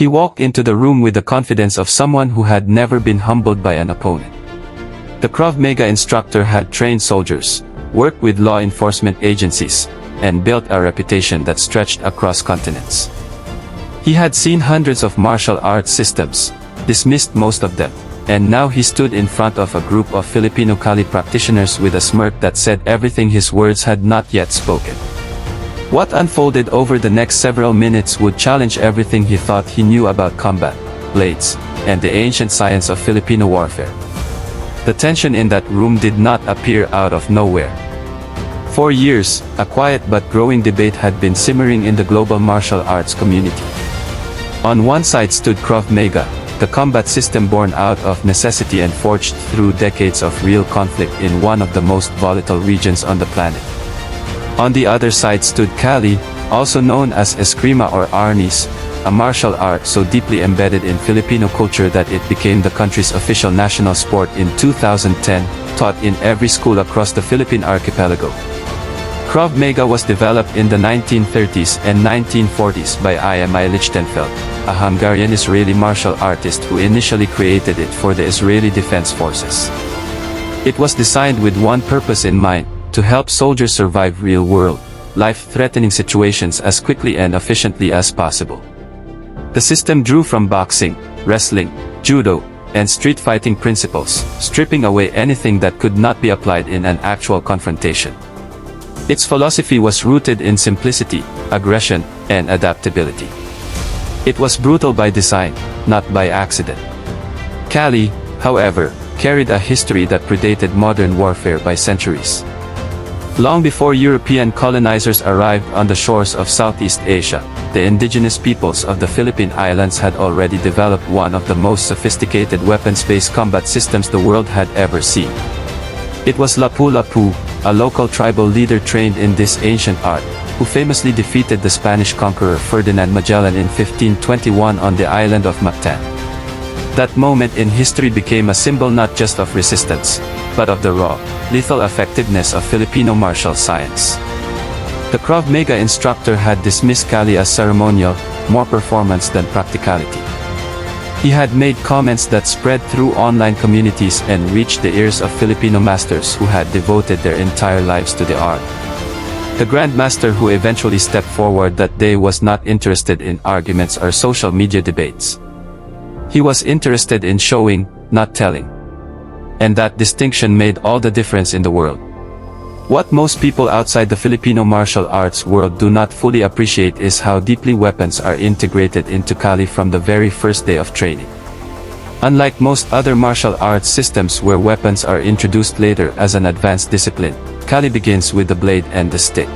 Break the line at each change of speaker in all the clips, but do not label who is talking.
He walked into the room with the confidence of someone who had never been humbled by an opponent. The Krav Maga instructor had trained soldiers, worked with law enforcement agencies, and built a reputation that stretched across continents. He had seen hundreds of martial arts systems, dismissed most of them, and now he stood in front of a group of Filipino Kali practitioners with a smirk that said everything his words had not yet spoken. What unfolded over the next several minutes would challenge everything he thought he knew about combat, blades, and the ancient science of Filipino warfare. The tension in that room did not appear out of nowhere. For years, a quiet but growing debate had been simmering in the global martial arts community. On one side stood Krav Maga, the combat system born out of necessity and forged through decades of real conflict in one of the most volatile regions on the planet. On the other side stood Kali, also known as Eskrima or Arnis, a martial art so deeply embedded in Filipino culture that it became the country's official national sport in 2010, taught in every school across the Philippine archipelago. Krav Maga was developed in the 1930s and 1940s by I.M.I. Lichtenfeld, a Hungarian-Israeli martial artist who initially created it for the Israeli Defense Forces. It was designed with one purpose in mind: to help soldiers survive real-world, life-threatening situations as quickly and efficiently as possible. The system drew from boxing, wrestling, judo, and street fighting principles, stripping away anything that could not be applied in an actual confrontation. Its philosophy was rooted in simplicity, aggression, and adaptability. It was brutal by design, not by accident. Kali, however, carried a history that predated modern warfare by centuries. Long before European colonizers arrived on the shores of Southeast Asia, the indigenous peoples of the Philippine Islands had already developed one of the most sophisticated weapons-based combat systems the world had ever seen. It was Lapu-Lapu, a local tribal leader trained in this ancient art, who famously defeated the Spanish conqueror Ferdinand Magellan in 1521 on the island of Mactan. That moment in history became a symbol not just of resistance, but of the raw, lethal effectiveness of Filipino martial science. The Krav Maga instructor had dismissed Kali as ceremonial, more performance than practicality. He had made comments that spread through online communities and reached the ears of Filipino masters who had devoted their entire lives to the art. The Grandmaster who eventually stepped forward that day was not interested in arguments or social media debates. He was interested in showing, not telling. And that distinction made all the difference in the world. What most people outside the Filipino martial arts world do not fully appreciate is how deeply weapons are integrated into Kali from the very first day of training. Unlike most other martial arts systems where weapons are introduced later as an advanced discipline, Kali begins with the blade and the stick.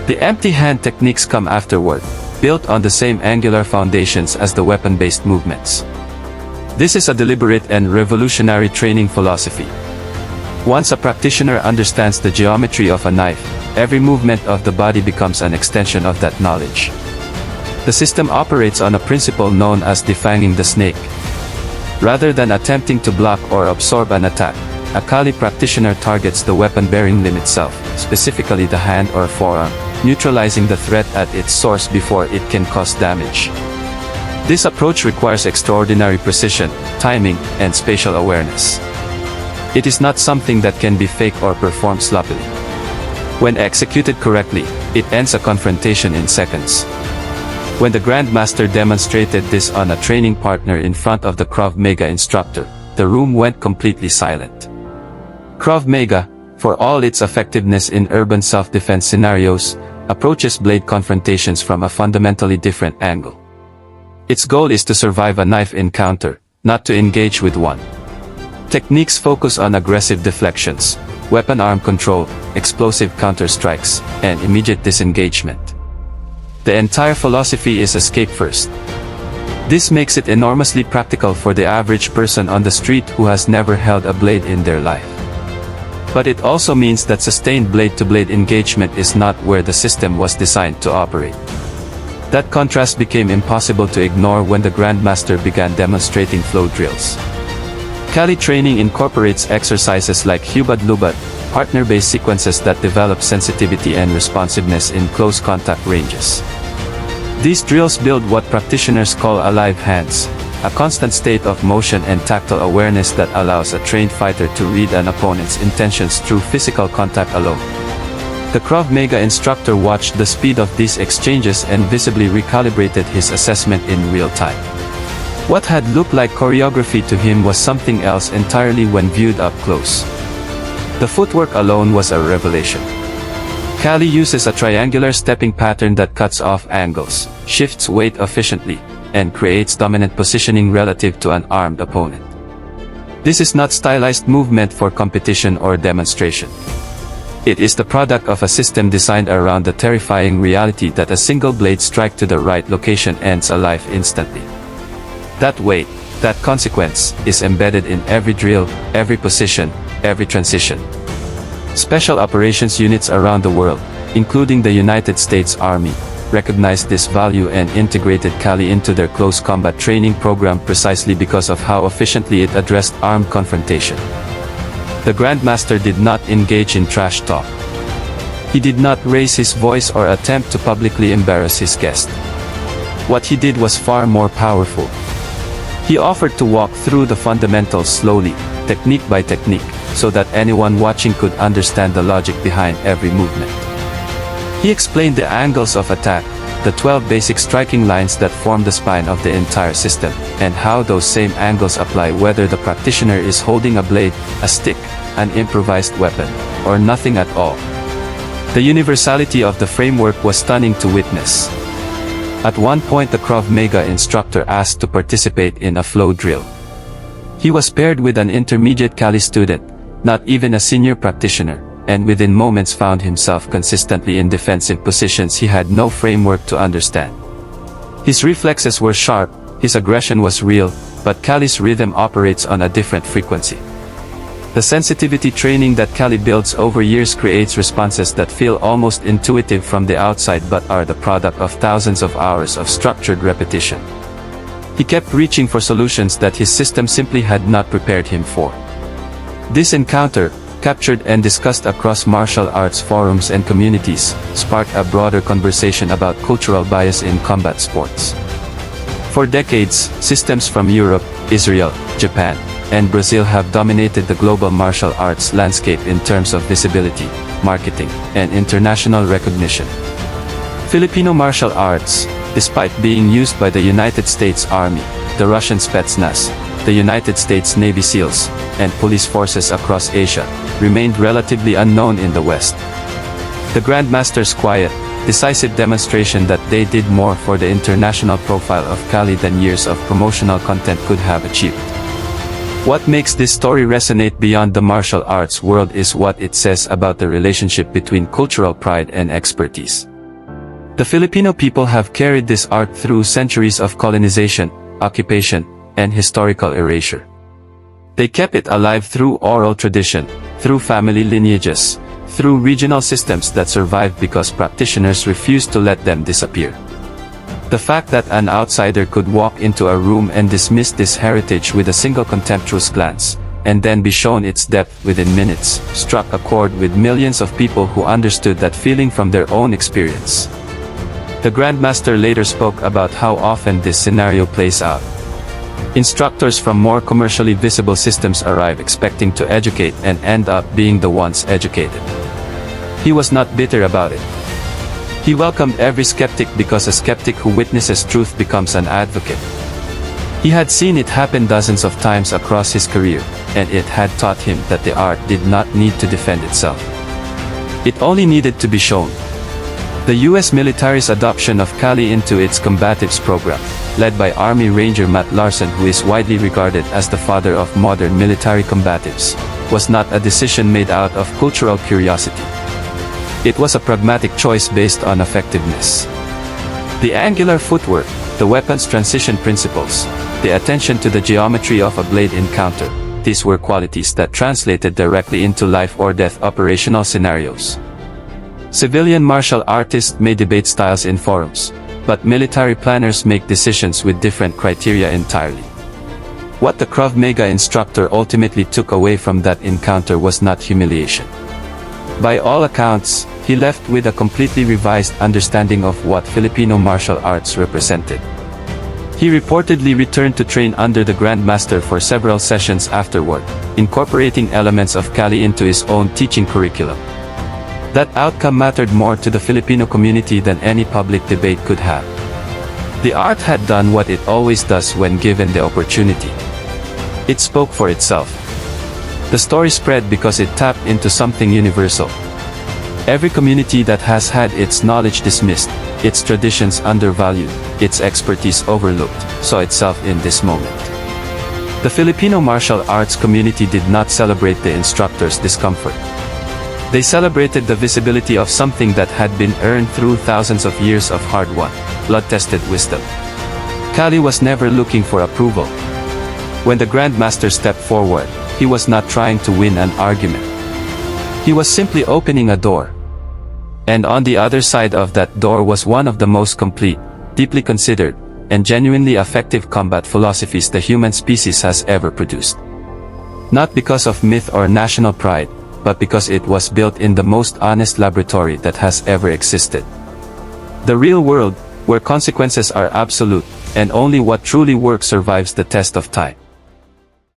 The empty hand techniques come afterward, built on the same angular foundations as the weapon-based movements. This is a deliberate and revolutionary training philosophy. Once a practitioner understands the geometry of a knife, every movement of the body becomes an extension of that knowledge. The system operates on a principle known as defanging the snake. Rather than attempting to block or absorb an attack, a Kali practitioner targets the weapon-bearing limb itself, specifically the hand or forearm, neutralizing the threat at its source before it can cause damage. This approach requires extraordinary precision, timing, and spatial awareness. It is not something that can be faked or performed sloppily. When executed correctly, it ends a confrontation in seconds. When the Grandmaster demonstrated this on a training partner in front of the Krav Maga instructor, the room went completely silent. Krav Maga, for all its effectiveness in urban self-defense scenarios, approaches blade confrontations from a fundamentally different angle. Its goal is to survive a knife encounter, not to engage with one. Techniques focus on aggressive deflections, weapon arm control, explosive counter-strikes, and immediate disengagement. The entire philosophy is escape first. This makes it enormously practical for the average person on the street who has never held a blade in their life. But it also means that sustained blade-to-blade engagement is not where the system was designed to operate. That contrast became impossible to ignore when the Grandmaster began demonstrating flow drills. Kali training incorporates exercises like hubad-lubad, partner-based sequences that develop sensitivity and responsiveness in close contact ranges. These drills build what practitioners call alive hands, a constant state of motion and tactile awareness that allows a trained fighter to read an opponent's intentions through physical contact alone. The Krav Maga instructor watched the speed of these exchanges and visibly recalibrated his assessment in real time. What had looked like choreography to him was something else entirely when viewed up close. The footwork alone was a revelation. Kali uses a triangular stepping pattern that cuts off angles, shifts weight efficiently, and creates dominant positioning relative to an armed opponent. This is not stylized movement for competition or demonstration. It is the product of a system designed around the terrifying reality that a single blade strike to the right location ends a life instantly. That weight, that consequence, is embedded in every drill, every position, every transition. Special operations units around the world, including the United States Army, recognized this value and integrated Kali into their close combat training program precisely because of how efficiently it addressed armed confrontation. The Grandmaster did not engage in trash talk. He did not raise his voice or attempt to publicly embarrass his guest. What he did was far more powerful. He offered to walk through the fundamentals slowly, technique by technique, so that anyone watching could understand the logic behind every movement. He explained the angles of attack, the 12 basic striking lines that form the spine of the entire system, and how those same angles apply whether the practitioner is holding a blade, a stick, an improvised weapon, or nothing at all. The universality of the framework was stunning to witness. At one point the Krav Maga instructor asked to participate in a flow drill. He was paired with an intermediate Kali student, not even a senior practitioner, and within moments found himself consistently in defensive positions he had no framework to understand. His reflexes were sharp, his aggression was real, but Kali's rhythm operates on a different frequency. The sensitivity training that Kali builds over years creates responses that feel almost intuitive from the outside but are the product of thousands of hours of structured repetition. He kept reaching for solutions that his system simply had not prepared him for. This encounter, captured and discussed across martial arts forums and communities, sparked a broader conversation about cultural bias in combat sports. For decades, systems from Europe, Israel, Japan, and Brazil have dominated the global martial arts landscape in terms of visibility, marketing, and international recognition. Filipino martial arts, despite being used by the United States Army, the Russian Spetsnaz, the United States Navy SEALs, and police forces across Asia, remained relatively unknown in the West. The Grandmaster's quiet, decisive demonstration that they did more for the international profile of Kali than years of promotional content could have achieved. What makes this story resonate beyond the martial arts world is what it says about the relationship between cultural pride and expertise. The Filipino people have carried this art through centuries of colonization, occupation, and historical erasure. They kept it alive through oral tradition, through family lineages, through regional systems that survived because practitioners refused to let them disappear. The fact that an outsider could walk into a room and dismiss this heritage with a single contemptuous glance, and then be shown its depth within minutes, struck a chord with millions of people who understood that feeling from their own experience. The Grandmaster later spoke about how often this scenario plays out. Instructors from more commercially visible systems arrive expecting to educate and end up being the ones educated. He was not bitter about it. He welcomed every skeptic because a skeptic who witnesses truth becomes an advocate. He had seen it happen dozens of times across his career, and it had taught him that the art did not need to defend itself. It only needed to be shown. The US military's adoption of Kali into its combatives program, led by Army Ranger Matt Larson, who is widely regarded as the father of modern military combatives, was not a decision made out of cultural curiosity. It was a pragmatic choice based on effectiveness. The angular footwork, the weapon's transition principles, the attention to the geometry of a blade encounter, these were qualities that translated directly into life or death operational scenarios. Civilian martial artists may debate styles in forums, but military planners make decisions with different criteria entirely. What the Krav Maga instructor ultimately took away from that encounter was not humiliation. By all accounts, he left with a completely revised understanding of what Filipino martial arts represented. He reportedly returned to train under the Grandmaster for several sessions afterward, incorporating elements of Kali into his own teaching curriculum. That outcome mattered more to the Filipino community than any public debate could have. The art had done what it always does when given the opportunity. It spoke for itself. The story spread because it tapped into something universal. Every community that has had its knowledge dismissed, its traditions undervalued, its expertise overlooked, saw itself in this moment. The Filipino martial arts community did not celebrate the instructor's discomfort. They celebrated the visibility of something that had been earned through thousands of years of hard-won, blood-tested wisdom. Kali was never looking for approval. When the Grandmaster stepped forward, he was not trying to win an argument. He was simply opening a door. And on the other side of that door was one of the most complete, deeply considered, and genuinely effective combat philosophies the human species has ever produced. Not because of myth or national pride, but because it was built in the most honest laboratory that has ever existed. The real world, where consequences are absolute, and only what truly works survives the test of time.